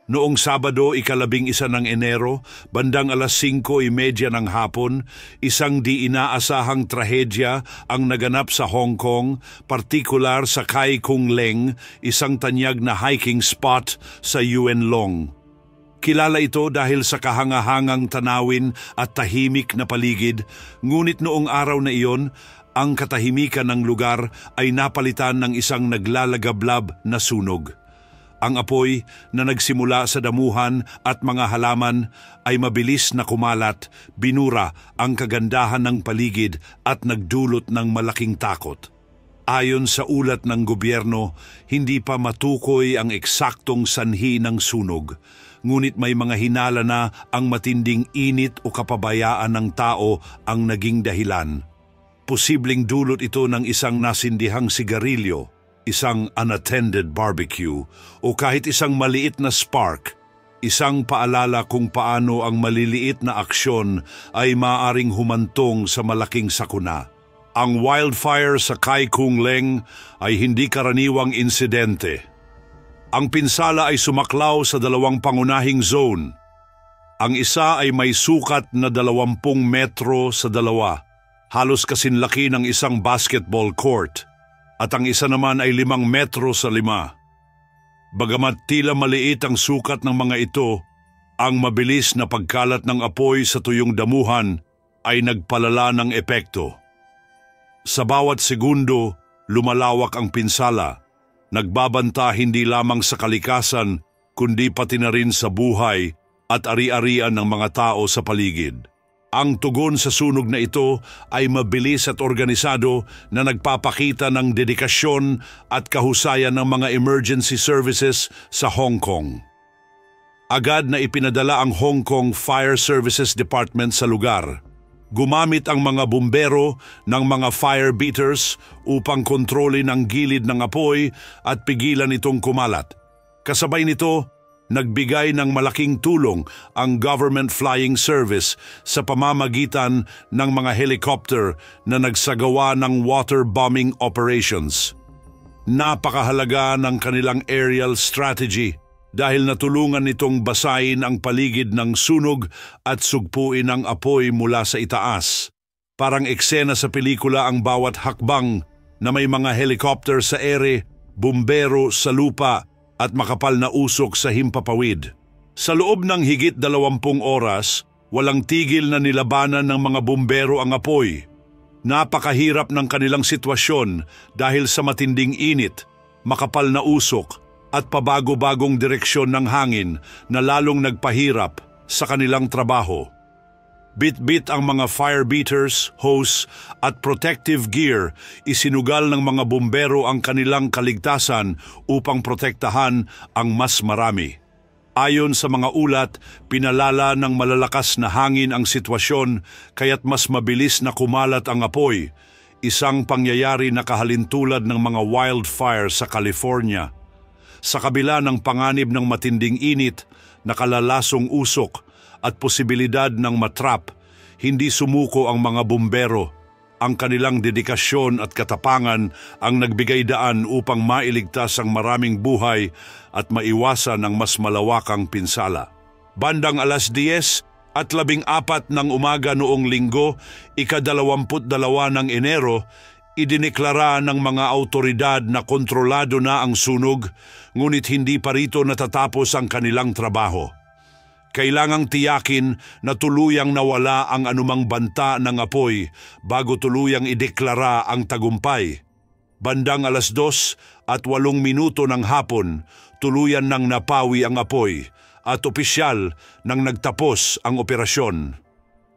Noong Sabado, 11 ng Enero, bandang 5:30 ng hapon, isang di inaasahang trahedya ang naganap sa Hong Kong, partikular sa Kai Kung Leng, isang tanyag na hiking spot sa Yuen Long. Kilala ito dahil sa kahangahangang tanawin at tahimik na paligid, ngunit noong araw na iyon, ang katahimikan ng lugar ay napalitan ng isang naglalagablab na sunog. Ang apoy na nagsimula sa damuhan at mga halaman ay mabilis na kumalat, binura ang kagandahan ng paligid at nagdulot ng malaking takot. Ayon sa ulat ng gobyerno, hindi pa matukoy ang eksaktong sanhi ng sunog, ngunit may mga hinala na ang matinding init o kapabayaan ng tao ang naging dahilan. Posibleng dulot ito ng isang nasindihang sigarilyo, isang unattended barbecue, o kahit isang maliit na spark, isang paalala kung paano ang maliliit na aksyon ay maaaring humantong sa malaking sakuna. Ang wildfire sa Kai Kung Leng ay hindi karaniwang insidente. Ang pinsala ay sumaklaw sa dalawang pangunahing zone. Ang isa ay may sukat na 20 metro sa dalawa, halos kasinlaki ng isang basketball court, at ang isa naman ay 5 metro sa 5. Bagamat tila maliit ang sukat ng mga ito, ang mabilis na pagkalat ng apoy sa tuyong damuhan ay nagpalala ng epekto. Sa bawat segundo, lumalawak ang pinsala, nagbabanta hindi lamang sa kalikasan kundi pati na rin sa buhay at ari-arian ng mga tao sa paligid. Ang tugon sa sunog na ito ay mabilis at organisado na nagpapakita ng dedikasyon at kahusayan ng mga emergency services sa Hong Kong. Agad na ipinadala ang Hong Kong Fire Services Department sa lugar. Gumamit ang mga bumbero ng mga fire beaters upang kontrolin ang gilid ng apoy at pigilan itong kumalat. Kasabay nito, nagbigay ng malaking tulong ang Government Flying Service sa pamamagitan ng mga helicopter na nagsagawa ng water bombing operations. Napakahalaga ng kanilang aerial strategy dahil natulungan nitong basahin ang paligid ng sunog at sugpuin ang apoy mula sa itaas. Parang eksena sa pelikula ang bawat hakbang na may mga helicopter sa ere, bumbero sa lupa, at makapal na usok sa himpapawid. Sa loob ng higit 20 oras, walang tigil na nilabanan ng mga bumbero ang apoy. Napakahirap ng kanilang sitwasyon dahil sa matinding init, makapal na usok, at pabago-bagong direksyon ng hangin na lalong nagpahirap sa kanilang trabaho. Bit-bit ang mga fire beaters, hose at protective gear, isinugal ng mga bumbero ang kanilang kaligtasan upang protektahan ang mas marami. Ayon sa mga ulat, pinalala ng malalakas na hangin ang sitwasyon kaya't mas mabilis na kumalat ang apoy, isang pangyayari na kahalintulad ng mga wildfire sa California. Sa kabila ng panganib ng matinding init, nakalalasong usok, at posibilidad ng matrap, hindi sumuko ang mga bumbero. Ang kanilang dedikasyon at katapangan ang nagbigay daan upang mailigtas ang maraming buhay at maiwasan ang mas malawakang pinsala. Bandang 10:14 ng umaga noong Linggo, ika-22 ng Enero, idineklara ng mga autoridad na kontrolado na ang sunog, ngunit hindi pa rito natatapos ang kanilang trabaho. Kailangang tiyakin na tuluyang nawala ang anumang banta ng apoy bago tuluyang ideklara ang tagumpay. Bandang 2:08 ng hapon, tuluyan nang napawi ang apoy at opisyal nang nagtapos ang operasyon.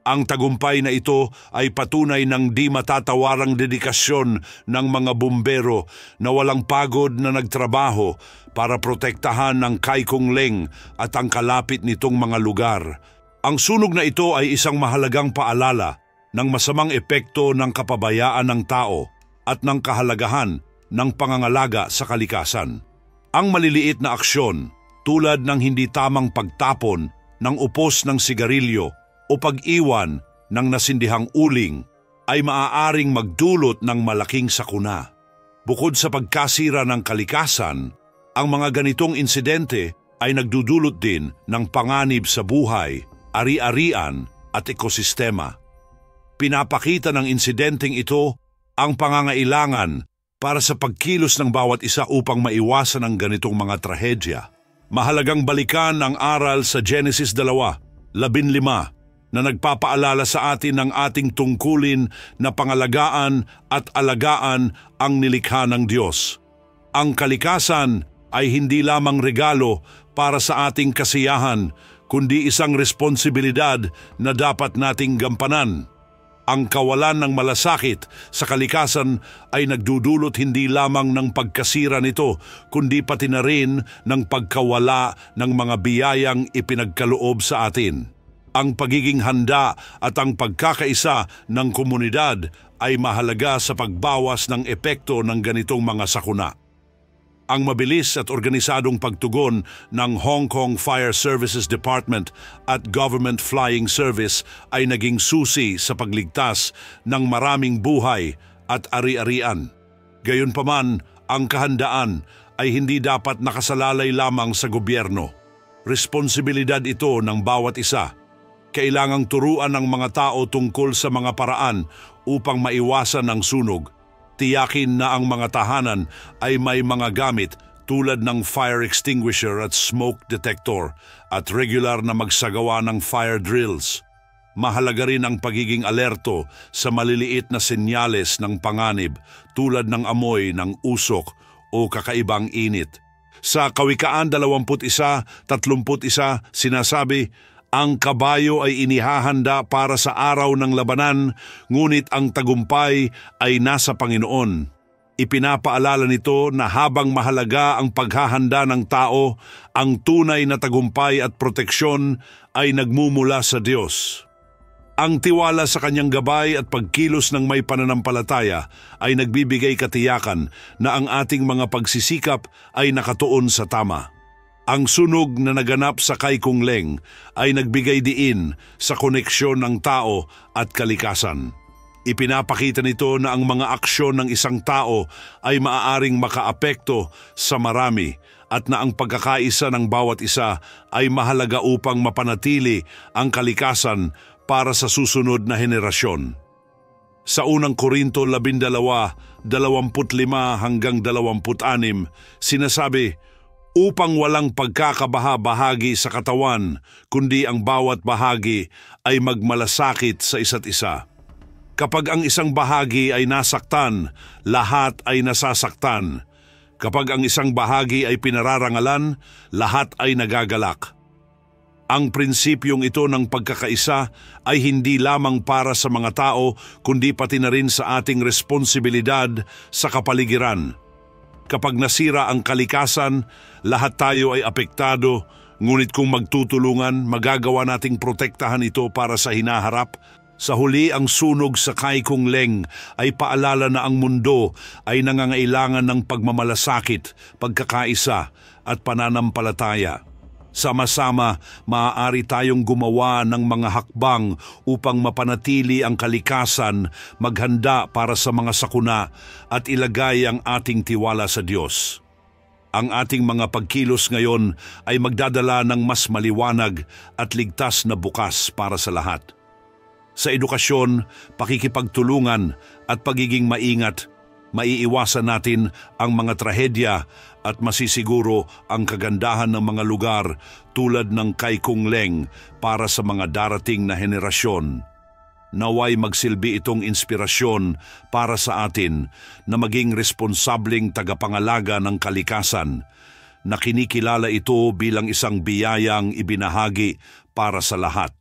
Ang tagumpay na ito ay patunay ng di matatawarang dedikasyon ng mga bumbero na walang pagod na nagtrabaho para protektahan ang Kai Kung Leng at ang kalapit nitong mga lugar. Ang sunog na ito ay isang mahalagang paalala ng masamang epekto ng kapabayaan ng tao at ng kahalagahan ng pangangalaga sa kalikasan. Ang maliliit na aksyon tulad ng hindi tamang pagtapon ng upos ng sigarilyo o pag-iwan ng nasindihang uling ay maaaring magdulot ng malaking sakuna. Bukod sa pagkasira ng kalikasan, ang mga ganitong insidente ay nagdudulot din ng panganib sa buhay, ari-arian at ekosistema. Pinapakita ng insidenteng ito ang pangangailangan para sa pagkilos ng bawat isa upang maiwasan ang ganitong mga trahedya. Mahalagang balikan ang aral sa Genesis 2:15 na nagpapaalala sa atin ng ating tungkulin na pangalagaan at alagaan ang nilikha ng Diyos. Ang kalikasan ay hindi lamang regalo para sa ating kasiyahan, kundi isang responsibilidad na dapat nating gampanan. Ang kawalan ng malasakit sa kalikasan ay nagdudulot hindi lamang ng pagkasira nito, kundi pati na rin ng pagkawala ng mga biyayang ipinagkaloob sa atin. Ang pagiging handa at ang pagkakaisa ng komunidad ay mahalaga sa pagbawas ng epekto ng ganitong mga sakuna. Ang mabilis at organisadong pagtugon ng Hong Kong Fire Services Department at Government Flying Service ay naging susi sa pagligtas ng maraming buhay at ari-arian. Gayunpaman, ang kahandaan ay hindi dapat nakasalalay lamang sa gobyerno. Responsibilidad ito ng bawat isa. Kailangang turuan ng mga tao tungkol sa mga paraan upang maiwasan ang sunog. Tiyakin na ang mga tahanan ay may mga gamit tulad ng fire extinguisher at smoke detector at regular na magsagawa ng fire drills. Mahalaga rin ang pagiging alerto sa maliliit na senyales ng panganib tulad ng amoy ng usok o kakaibang init. Sa Kawikaan 21:31 sinasabi, ang kabayo ay inihahanda para sa araw ng labanan, ngunit ang tagumpay ay nasa Panginoon. Ipinapaalala nito na habang mahalaga ang paghahanda ng tao, ang tunay na tagumpay at proteksyon ay nagmumula sa Diyos. Ang tiwala sa kanyang gabay at pagkilos ng may pananampalataya ay nagbibigay katiyakan na ang ating mga pagsisikap ay nakatuon sa tama. Ang sunog na naganap sa Kai Kung Leng ay nagbigay diin sa koneksyon ng tao at kalikasan. Ipinapakita nito na ang mga aksyon ng isang tao ay maaaring makaapekto sa marami at na ang pagkakaisa ng bawat isa ay mahalaga upang mapanatili ang kalikasan para sa susunod na henerasyon. Sa unang Korinto 12:25-26 sinasabi, upang walang pagkakabaha-bahagi sa katawan, kundi ang bawat bahagi ay magmalasakit sa isa't isa. Kapag ang isang bahagi ay nasaktan, lahat ay nasasaktan. Kapag ang isang bahagi ay pinararangalan, lahat ay nagagalak. Ang prinsipyong ito ng pagkakaisa ay hindi lamang para sa mga tao, kundi pati na rin sa ating responsibilidad sa kapaligiran. Kapag nasira ang kalikasan, lahat tayo ay apektado, ngunit kung magtutulungan, magagawa nating protektahan ito para sa hinaharap. Sa huli, ang sunog sa Kai Kung Leng ay paalala na ang mundo ay nangangailangan ng pagmamalasakit, pagkakaisa at pananampalataya. Sama-sama, maaari tayong gumawa ng mga hakbang upang mapanatili ang kalikasan, maghanda para sa mga sakuna at ilagay ang ating tiwala sa Diyos. Ang ating mga pagkilos ngayon ay magdadala ng mas maliwanag at ligtas na bukas para sa lahat. Sa edukasyon, pakikipagtulungan at pagiging maingat, maiiwasan natin ang mga trahedya at masisiguro ang kagandahan ng mga lugar tulad ng Kai Kung Leng para sa mga darating na henerasyon. Naway magsilbi itong inspirasyon para sa atin na maging responsableng tagapangalaga ng kalikasan, na kinikilala ito bilang isang biyayang ibinahagi para sa lahat.